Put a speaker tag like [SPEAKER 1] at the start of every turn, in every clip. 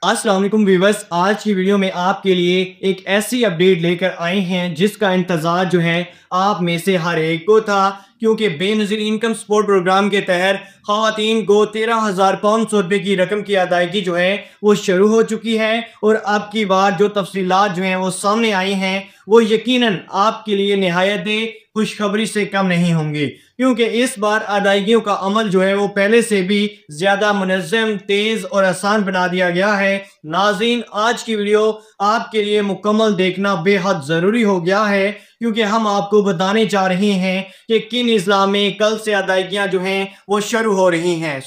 [SPEAKER 1] अस्सलाम वालेकुम व्यूअर्स, आज की वीडियो में आपके लिए एक ऐसी अपडेट लेकर आए हैं जिसका इंतज़ार जो है आप में से हर एक को था, क्योंकि बेनज़ीर इनकम सपोर्ट प्रोग्राम के तहत ख़वातीन को 13,500 रुपये की रकम की अदायगी जो है वो शुरू हो चुकी है। और अब की बार जो तफसीलात जो हैं वो सामने आई हैं वो यकीनन आपके लिए निहायत खुशखबरी से कम नहीं होंगी, क्योंकि इस बार अदायगियों का अमल जो है वो पहले से भी ज़्यादा मुनज़्ज़म, तेज़ और आसान बना दिया गया है। नाज़रीन, आज की वीडियो आपके लिए मुकम्मल देखना बेहद ज़रूरी हो गया है, क्योंकि हम आपको बताने जा रहे हैं कि किन अज़ला में कल से अदायगियाँ जो हैं वो शुरू हो रही हैं।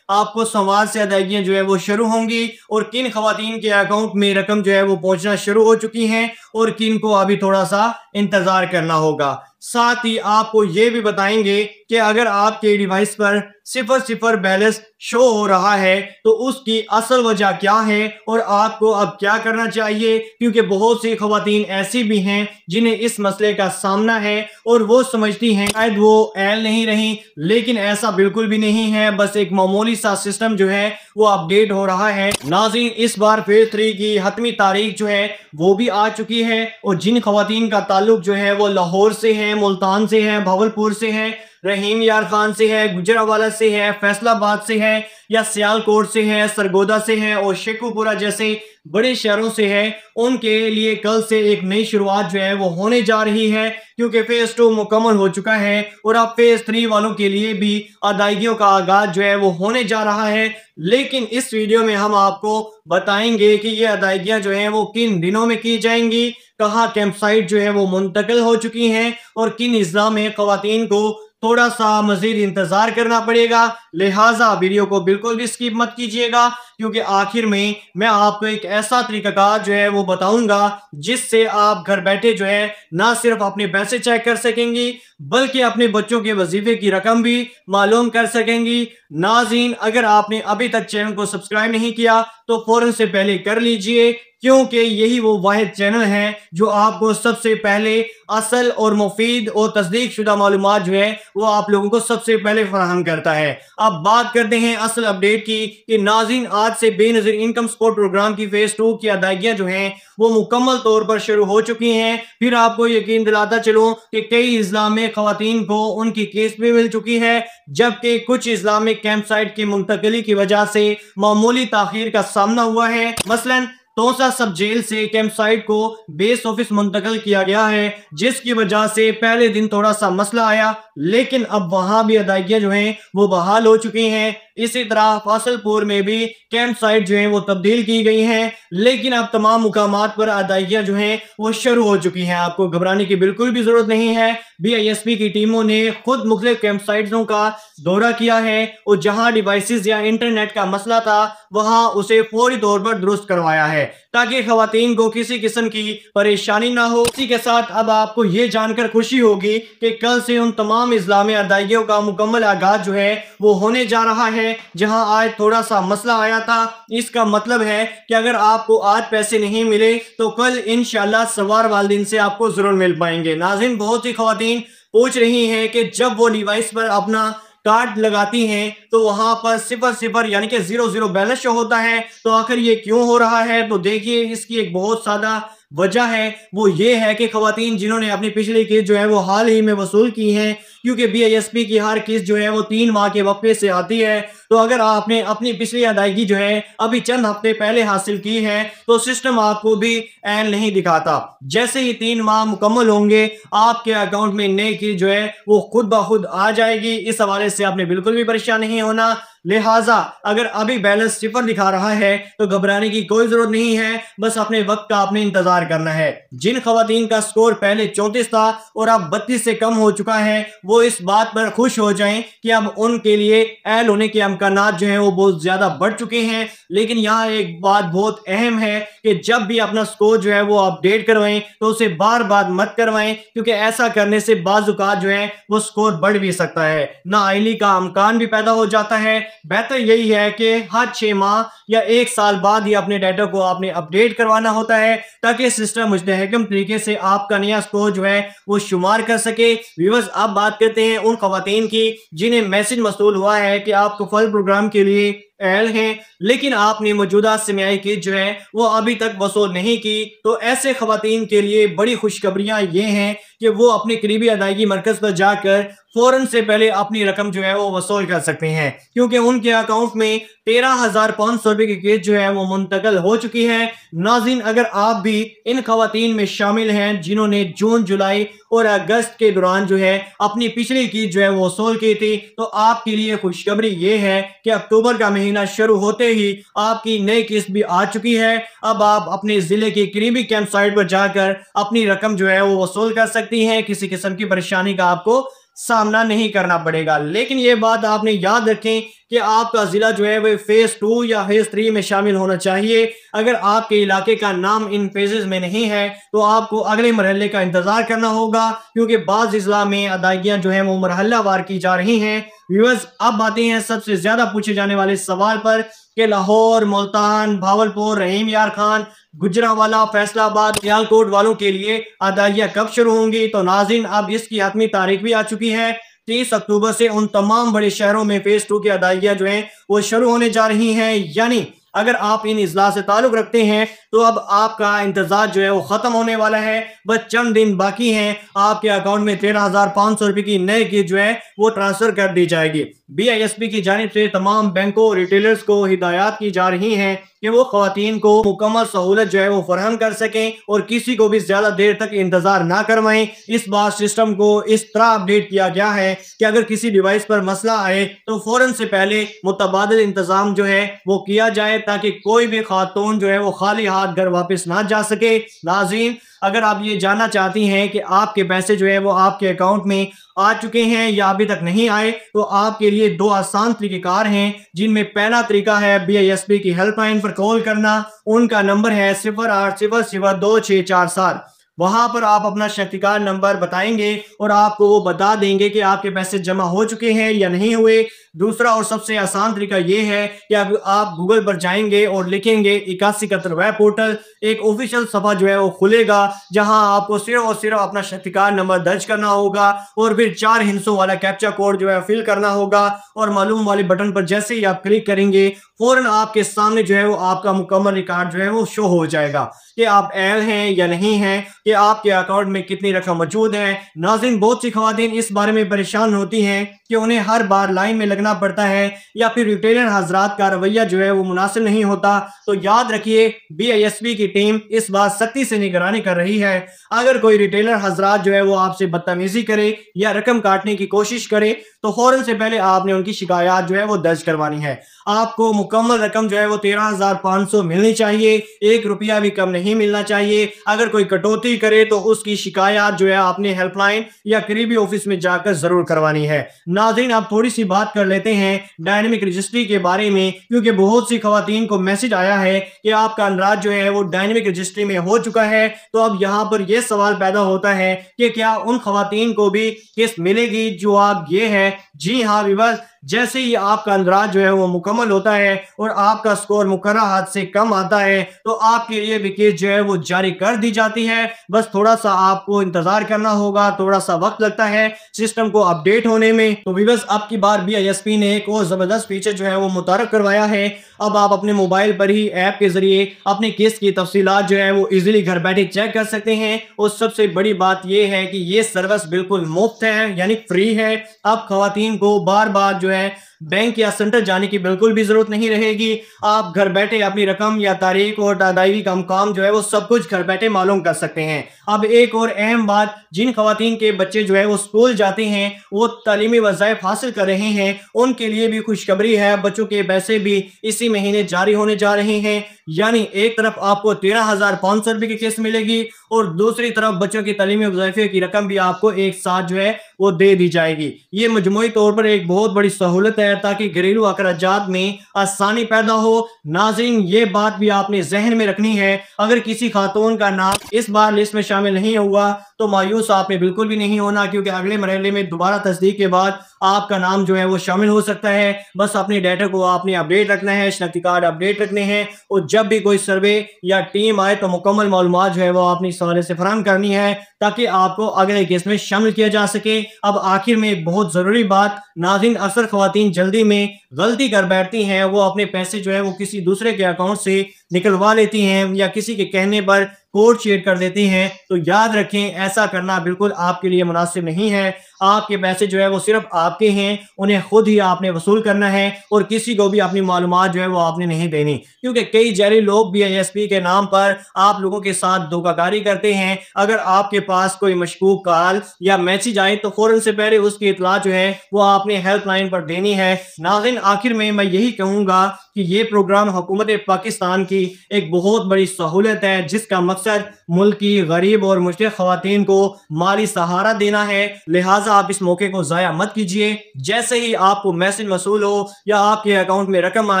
[SPEAKER 1] आपको सोमवार से अदायगियाँ जो है वो शुरू होंगी और किन खवातीन के अकाउंट में रकम जो है वो पहुंचना शुरू हो चुकी हैं और किन को अभी थोड़ा सा इंतजार करना होगा। साथ ही आपको ये भी बताएंगे कि अगर आपके डिवाइस पर 0 बैलेंस शो हो रहा है तो उसकी असल वजह क्या है और आपको अब क्या करना चाहिए, क्योंकि बहुत सी खवातीन ऐसी भी हैं जिन्हें इस मसले का सामना है और वो समझती हैं शायद वो एल नहीं रही, लेकिन ऐसा बिल्कुल भी नहीं है। बस एक मामूली सा सिस्टम जो है वो अपडेट हो रहा है। नाज़रीन, इस बार फेज 3 की हतमी तारीख जो है वो भी आ चुकी है और जिन खवातीन का ताल्लुक जो है वो लाहौर से है, मुल्तान से है, भावलपुर से है, रहीम यार खान से है, गुजरावाला से है, फैसलाबाद से है या सियालकोट से है, सरगोदा से है और शेखुपुरा जैसे बड़े शहरों से है, उनके लिए कल से एक नई शुरुआत जो है वो होने जा रही है, क्योंकि फेज 2 मुकम्मल हो चुका है और अब फेज 3 वालों के लिए भी अदायगियों का आगाज जो है वो होने जा रहा है। लेकिन इस वीडियो में हम आपको बताएंगे कि ये अदायगियां जो हैं वो किन दिनों में की जाएंगी, कहाँ कैंप साइट जो है वो मुंतकिल हो चुकी हैं और किन अज़ला में खवातीन को थोड़ा सा मजीद इंतजार करना पड़ेगा। लिहाजा वीडियो को बिल्कुल भी स्किप मत कीजिएगा, क्योंकि आखिर में मैं आपको एक ऐसा तरीकाकार जो है वो बताऊंगा जिससे आप घर बैठे जो है ना सिर्फ अपने पैसे चेक कर सकेंगी बल्कि अपने बच्चों के वजीफे की रकम भी मालूम कर सकेंगी। नाज़रीन, अगर आपने अभी तक चैनल को सब्सक्राइब नहीं किया तो फौरन से पहले कर लीजिए, क्योंकि यही वो वाहिद चैनल है जो आपको सबसे पहले असल और मुफीद और तस्दीक शुदा मालूमात जो है वो आप लोगों को सबसे पहले फराहम करता है। अब बात करते हैं असल अपडेट की कि नाज़रीन, आज से बेनज़ीर इनकम सपोर्ट प्रोग्राम की फेज 2 की अदायगियां जो हैं वो मुकम्मल तौर पर शुरू हो चुकी हैं। फिर आपको यकीन दिलाता चलूं कि कई अज़ला में खवातीन को उनकी केस भी मिल चुकी है, जबकि कुछ अज़ला में कैंप साइट की मुंतकिली की वजह से मामूली ताखीर का सामना हुआ है। मसलन तोसा सब जेल से कैंप साइट को बेस ऑफिस मुंतकिल किया गया है, जिसकी वजह से पहले दिन थोड़ा सा मसला आया, लेकिन अब वहां भी अदायगियां जो हैं वो बहाल हो चुकी हैं। इसी तरह फासलपुर में भी कैंप साइट जो है वो तब्दील की गई हैं, लेकिन अब तमाम मुकामात पर अदायगियां जो हैं वो शुरू हो चुकी हैं। आपको घबराने की बिल्कुल भी जरूरत नहीं है। BISP की टीमों ने खुद मुख्तलिफ कैंप साइटों का दौरा किया है और जहां डिवाइसेस या इंटरनेट का मसला था वहां उसे फौरी तौर पर दुरुस्त करवाया है, ताकि खवातीन को किसी किस्म की परेशानी ना हो। इसी के साथ अब आपको ये जानकर खुशी होगी कि कल से उन तमाम अज़ला में अदायगियों का मुकम्मल आगाज जो है वो होने जा रहा है, जहां आज थोड़ा सा मसला आया था। इसका मतलब है कि अगर आपको आज पैसे नहीं मिले तो कल इंशाल्लाह सवार वाले दिन से आपको जरूर मिल पाएंगे। नाज़रीन, बहुत सी खवातीन पूछ रही हैं कि जब वो डिवाइस पर अपना कार्ड लगाती हैं तो वहां पर 0 यानी कि 0 बैलेंस शो होता है, तो आखिर ये क्यों हो रहा है? तो देखिए, इसकी एक बहुत सादा वजह है, वो ये है कि खवातीन जिन्होंने अपनी पिछली किस्त जो है वो हाल ही में वसूल की हैं, क्योंकि BISP की हर किस्त जो है वो 3 माह के वक्फे से आती है, तो अगर आपने अपनी पिछली अदायगी जो है अभी चंद हफ्ते पहले हासिल की है तो सिस्टम आपको भी एन नहीं दिखाता। जैसे ही 3 माह मुकम्मल होंगे आपके अकाउंट में नई किस्त जो है वो खुद ब खुद आ जाएगी। इस हवाले से आपने बिल्कुल भी परेशान नहीं होना। लिहाजा अगर अभी बैलेंस 0 दिखा रहा है तो घबराने की कोई जरूरत नहीं है, बस अपने वक्त का आपने इंतजार करना है। जिन खवातीन का स्कोर पहले 34 था और अब 32 से कम हो चुका है, वो इस बात पर खुश हो जाएं कि अब उनके लिए एल होने के इम्कानात जो हैं वो बहुत ज्यादा बढ़ चुके हैं। लेकिन यहाँ एक बात बहुत अहम है कि जब भी अपना स्कोर जो है वो अपडेट करवाएं तो उसे बार बार मत करवाएं, क्योंकि ऐसा करने से बाज़-औक़ात जो है वो स्कोर बढ़ भी सकता है, नाअहली का इम्कान भी पैदा हो जाता है। बेहतर यही है कि हर 6 माह या 1 साल बाद ही अपने डाटा को आपने अपडेट करवाना होता है, ताकि सिस्टम मुस्तहकम तरीके से आपका नया स्कोर जो है वो शुमार कर सके। व्यूअर्स, अब बात करते हैं उन खवातीन की जिन्हें मैसेज मौसूल हुआ है कि आपको फल प्रोग्राम के लिए एल हैं, लेकिन आपने मौजूदा सेमियाई किस्त जो है वो अभी तक वसूल नहीं की, तो ऐसे खवातीन के लिए बड़ी खुशखबरियां ये हैं कि वो अपने करीबी अदायगी मरकज पर जाकर फौरन से पहले अपनी रकम जो है वो वसूल कर सकते हैं, क्योंकि उनके अकाउंट में 13,500 रुपए की किस्त जो है वो मुंतकिल हो चुकी है। नाज़रीन, अगर आप भी इन खवातीन में शामिल हैं जिन्होंने जून, जुलाई और अगस्त के दौरान जो है अपनी पिछली किस्त जो है वो वसूल की थी, तो आपके लिए खुशखबरी ये है कि अक्टूबर का महीना शुरू होते ही आपकी नई किस्त भी आ चुकी है। अब आप अपने जिले की करीबी कैंप साइट पर जाकर अपनी रकम जो है वो वसूल कर सकती हैं। किसी किस्म की परेशानी का आपको सामना नहीं करना पड़ेगा। लेकिन ये बात आपने याद रखें कि आपका जिला जो है वो फेज 2 या फेज 3 में शामिल होना चाहिए। अगर आपके इलाके का नाम इन फेजेस में नहीं है तो आपको अगले मरहले का इंतजार करना होगा, क्योंकि बाज़ जिला में अदायगियां जो है वो मरहलावार की जा रही हैं। व्यूअर्स, अब बातें हैं सबसे ज्यादा पूछे जाने वाले सवाल पर कि लाहौर, मुल्तान, भावलपुर, रहीम यार खान, गुजरांवाला, फैसलाबाद, सियालकोट वालों के लिए अदायगियां कब शुरू होंगी। तो नाज़रीन, अब इसकी हतमी तारीख भी आ चुकी है। 30 अक्टूबर से उन तमाम बड़े शहरों में फेज 2 की अदायगियां जो हैं वो शुरू होने जा रही हैं। यानी अगर आप इन इजला से ताल्लुक रखते हैं तो अब आपका इंतजार जो है वो खत्म होने वाला है। बस चंद दिन बाकी हैं, आपके अकाउंट में 13,500 रुपए की नई किस्त जो है वो ट्रांसफर कर दी जाएगी। BISP की जानिब से तमाम बैंकों और रिटेलर्स को हिदायत की जा रही हैं कि वो खवातीन को मुकम्मल सहूलत जो है वो फराहम कर सकें और किसी को भी ज्यादा देर तक इंतजार ना करवाएं। इस बार सिस्टम को इस तरह अपडेट किया गया है कि अगर किसी डिवाइस पर मसला आए तो फौरन से पहले मुतबादिल इंतजाम जो है वो किया जाए, ताकि कोई भी खातून जो है वो खाली हाथ घर वापस ना जा सके। नाज़रीन, अगर आप ये जानना चाहती हैं कि आपके पैसे जो है वो आपके अकाउंट में आ चुके हैं या अभी तक नहीं आए, तो आपके लिए दो आसान तरीक़ेकार हैं, जिनमें पहला तरीका है BISP की हेल्पलाइन पर कॉल करना। उनका नंबर है 08002647। वहां पर आप अपना शक्तिकार नंबर बताएंगे और आपको वो बता देंगे कि आपके पैसे जमा हो चुके हैं या नहीं हुए। दूसरा और सबसे आसान तरीका ये है कि अब आप गूगल पर जाएंगे और लिखेंगे 8171 वेब पोर्टल। एक ऑफिशियल सफा जो है वो खुलेगा, जहां आपको सिर्फ और सिर्फ अपना शक्तिकार नंबर दर्ज करना होगा और फिर 4 हिस्सों वाला कैप्चा कोड जो है फिल करना होगा, और मालूम वाले बटन पर जैसे ही आप क्लिक करेंगे फौरन आपके सामने जो है वो आपका मुकम्मल रिकॉर्ड जो है वो शो हो जाएगा कि आप एल हैं या नहीं हैं, कि आपके अकाउंट में कितनी रकम मौजूद है। नाज़रीन, बहुत सी खवातीन इस बारे में परेशान होती हैं कि उन्हें हर बार लाइन में लगना पड़ता है या फिर रिटेलर हजरात का रवैया जो है वो मुनासिब नहीं होता। तो याद रखिए, BISP की टीम इस बार सख्ती से निगरानी कर रही है। अगर कोई रिटेलर हजरात जो है वो आपसे बदतमीजी करे या रकम काटने की कोशिश करे तो फौरन से पहले आपने उनकी शिकायत जो है वो दर्ज करवानी है। आपको मुकम्मल रकम जो है वो 13,500 मिलनी चाहिए, 1 रुपया भी कम नहीं मिलना चाहिए। अगर कोई कटौती करे तो उसकी शिकायत जो है आपने हेल्पलाइन या करीबी ऑफिस में जाकर जरूर करवानी है। नाज़रीन, आप थोड़ी सी बात कर लेते हैं डायनेमिक रजिस्ट्री के बारे में, क्योंकि बहुत सी खवातीन को मैसेज आया है कि आपका अंदराज जो है वो डायनेमिक रजिस्ट्री में हो चुका है। तो अब यहाँ पर यह सवाल पैदा होता है कि क्या उन खवातीन को भी किस्त मिलेगी। जवाब ये है, जी हाँ विवाद, जैसे ही आपका अंदराज जो है वो मुकम्मल होता है और आपका स्कोर मुकर्रर हद से कम आता है तो आपके लिए भी किस्त जो है वो जारी कर दी जाती है। बस थोड़ा सा आपको इंतजार करना होगा, थोड़ा सा वक्त लगता है सिस्टम को अपडेट होने में। तो विवाद, अब की बार BISP ने एक और जबरदस्त फीचर जो है वो मुतारफ करवाया है। अब आप अपने मोबाइल पर ही ऐप के जरिए अपनी किस्त की तफसीलात जो है वो इजीली घर बैठे चेक कर सकते हैं। और सबसे बड़ी बात यह है कि ये सर्विस बिल्कुल मुफ्त है, यानी फ्री है। अब खवातीन को बार बार जो है बैंक या सेंटर जाने की बिल्कुल भी जरूरत नहीं रहेगी। आप घर बैठे अपनी रकम या तारीख और अदायगी का काम जो है वो सब कुछ घर बैठे मालूम कर सकते हैं। अब एक और अहम बात, जिन खवातीन के बच्चे जो है वो स्कूल जाते हैं, वो तालीमी वज़ाइफ हासिल कर रहे हैं, उनके लिए भी खुशखबरी है। बच्चों के पैसे भी इसी महीने जारी होने जा रहे हैं। यानी एक तरफ आपको 13,500 रुपए की किस्त मिलेगी और दूसरी तरफ बच्चों की तालीमी वज़ाइफे की रकम भी आपको एक साथ जो है वो दे दी जाएगी। ये मजमूई तौर पर एक बहुत बड़ी सहूलत है ताकि घरेलू अखराजात में आसानी पैदा हो। नाज़रीन, ये बात भी आपने जहन में रखनी है, अगर किसी खातून का नाम इस बार लिस्ट में शामिल नहीं हुआ तो मायूस आपने बिल्कुल भी नहीं होना, क्योंकि अगले मरहले में दोबारा तस्दीक के बाद आपका नाम जो है वो शामिल हो सकता है। बस अपने डाटा को आपने अपडेट रखना है, शनाख्ती कार्ड अपडेट रखने हैं और जब भी कोई सर्वे या टीम आए तो मुकम्मल मालूमात जो है वो आपने इस हवाले से फराहम करनी है ताकि आपको अगले केस में शामिल किया जा सके। अब आखिर में एक बहुत ज़रूरी बात, नाज़रीन, अक्सर ख़वातीन जल्दी में गलती कर बैठती हैं, वो अपने पैसे जो है वो किसी दूसरे के अकाउंट से निकलवा लेती हैं या किसी के कहने पर कोड शेयर कर देती हैं। तो याद रखें, ऐसा करना बिल्कुल आपके लिए मुनासिब नहीं है। आपके पैसे जो है वो सिर्फ आपके हैं, उन्हें खुद ही आपने वसूल करना है और किसी को भी अपनी मालूमात जो है वो आपने नहीं देनी, क्योंकि कई जहरी लोग भी ISP के नाम पर आप लोगों के साथ धोखाधड़ी करते हैं। अगर आपके पास कोई मशकूक कॉल या मैसेज आए तो फौरन से पहले उसकी इतला जो है वो आपने हेल्पलाइन पर देनी है। नाज़रीन, आखिर में मैं यही कहूँगा कि ये प्रोग्राम हुकूमत पाकिस्तान की एक बहुत बड़ी सहूलत है, जिसका मकसद मुल्क की गरीब और मुश्किल ख़वातीन को माली सहारा देना है। लिहाजा आप इस मौके को ज़ाया मत कीजिए। जैसे ही आपको मैसेज मसूल हो या आपके अकाउंट में रकम आ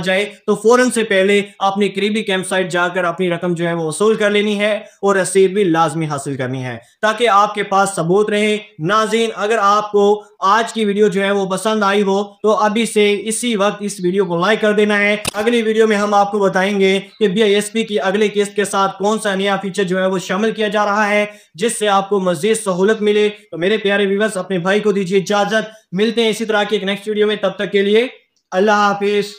[SPEAKER 1] जाए तो फौरन से पहले अपनी करीबी कैंप साइट जाकर अपनी रकम जो है वो वसूल कर लेनी है और रसीद भी लाजमी हासिल करनी है ताकि आपके पास सबूत रहे। नाज़रीन, अगर आपको आज की वीडियो जो है वो पसंद आई हो तो अभी से इसी वक्त इस वीडियो को लाइक कर देना है। अगली वीडियो में हम आपको बताएंगे कि BISP की अगले किस्त के साथ कौन सा नया फीचर जो है वो शामिल किया जा रहा है जिससे आपको मजीद सहूलत मिले। तो मेरे प्यारे व्यूअर्स, अपने भाई को दीजिए इजाजत। मिलते हैं इसी तरह की एक नेक्स्ट वीडियो में, तब तक के लिए अल्लाह हाफिज।